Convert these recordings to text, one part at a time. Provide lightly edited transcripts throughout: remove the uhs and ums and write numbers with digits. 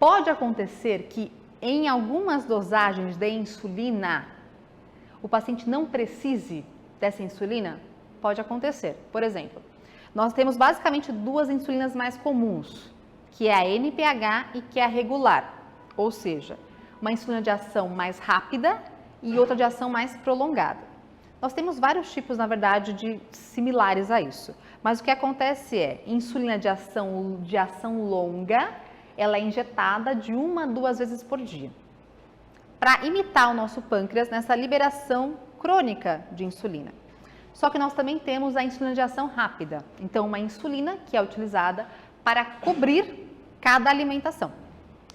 Pode acontecer que em algumas dosagens de insulina, o paciente não precise dessa insulina? Pode acontecer. Por exemplo, nós temos basicamente duas insulinas mais comuns, que é a NPH e que é a regular, ou seja, uma insulina de ação mais rápida e outra de ação mais prolongada. Nós temos vários tipos, na verdade, de similares a isso, mas o que acontece é, insulina de ação longa, ela é injetada de 1 a 2 vezes por dia, para imitar o nosso pâncreas nessa liberação crônica de insulina. Só que nós também temos a insulina de ação rápida, então uma insulina que é utilizada para cobrir cada alimentação.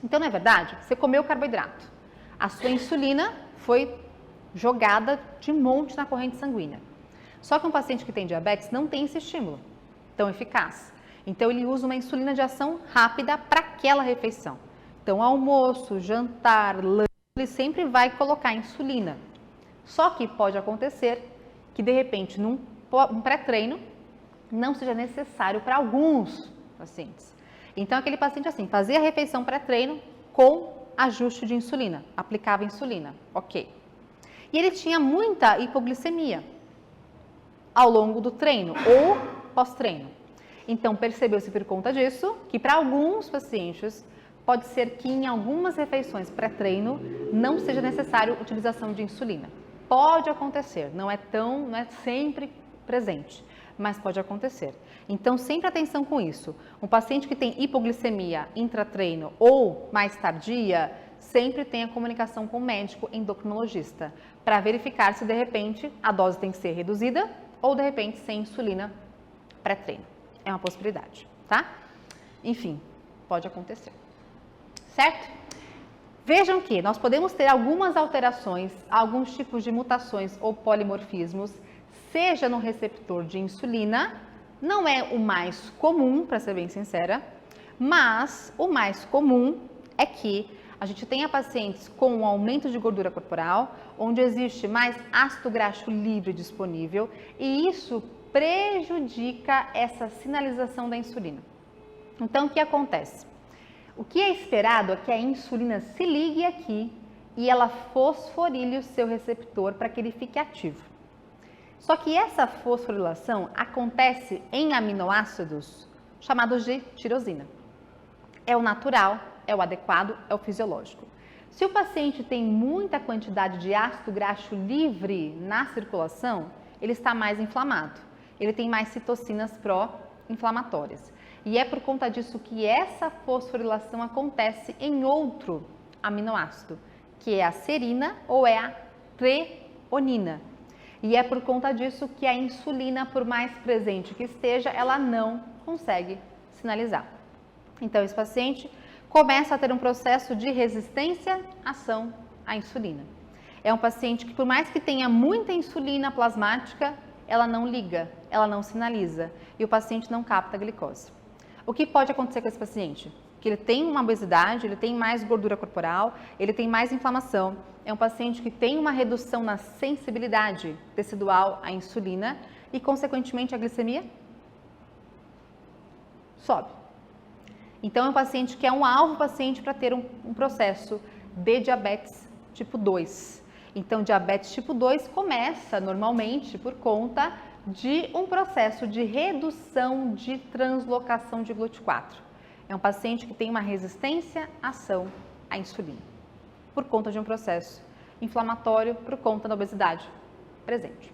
Então, não é verdade? Você comeu carboidrato, a sua insulina foi jogada de monte na corrente sanguínea. Só que um paciente que tem diabetes não tem esse estímulo tão eficaz. Então, ele usa uma insulina de ação rápida para aquela refeição. Então, almoço, jantar, lanche, ele sempre vai colocar insulina. Só que pode acontecer que, de repente, num pré-treino, não seja necessário para alguns pacientes. Então, aquele paciente, assim, fazia a refeição pré-treino com ajuste de insulina, aplicava insulina, ok. E ele tinha muita hipoglicemia ao longo do treino ou pós-treino. Então, percebeu-se por conta disso que para alguns pacientes pode ser que em algumas refeições pré-treino não seja necessário a utilização de insulina. Pode acontecer, não é sempre presente, mas pode acontecer. Então, sempre atenção com isso. Um paciente que tem hipoglicemia intratreino ou mais tardia, sempre tenha comunicação com o médico endocrinologista para verificar se de repente a dose tem que ser reduzida ou de repente sem insulina pré-treino. É uma possibilidade, tá? Enfim, pode acontecer. Certo? Vejam que nós podemos ter algumas alterações, alguns tipos de mutações ou polimorfismos, seja no receptor de insulina, não é o mais comum, para ser bem sincera, mas o mais comum é que a gente tenha pacientes com um aumento de gordura corporal, onde existe mais ácido graxo livre disponível, e isso prejudica essa sinalização da insulina. Então, o que acontece? O que é esperado é que a insulina se ligue aqui e ela fosforile o seu receptor para que ele fique ativo. Só que essa fosforilação acontece em aminoácidos chamados de tirosina. É o natural, é o adequado, é o fisiológico. Se o paciente tem muita quantidade de ácido graxo livre na circulação, ele está mais inflamado. Ele tem mais citocinas pró-inflamatórias. E é por conta disso que essa fosforilação acontece em outro aminoácido, que é a serina ou é a treonina. E é por conta disso que a insulina, por mais presente que esteja, ela não consegue sinalizar. Então, esse paciente começa a ter um processo de resistência-ação à insulina. É um paciente que, por mais que tenha muita insulina plasmática, ela não liga, ela não sinaliza e o paciente não capta a glicose. O que pode acontecer com esse paciente? Que ele tem uma obesidade, ele tem mais gordura corporal, ele tem mais inflamação. É um paciente que tem uma redução na sensibilidade tecidual à insulina e, consequentemente, a glicemia sobe. Então, é um paciente que é um alvo paciente para ter um processo de diabetes tipo 2. Então, diabetes tipo 2 começa normalmente por conta de um processo de redução de translocação de GLUT4. É um paciente que tem uma resistência-ação à insulina, por conta de um processo inflamatório, por conta da obesidade presente.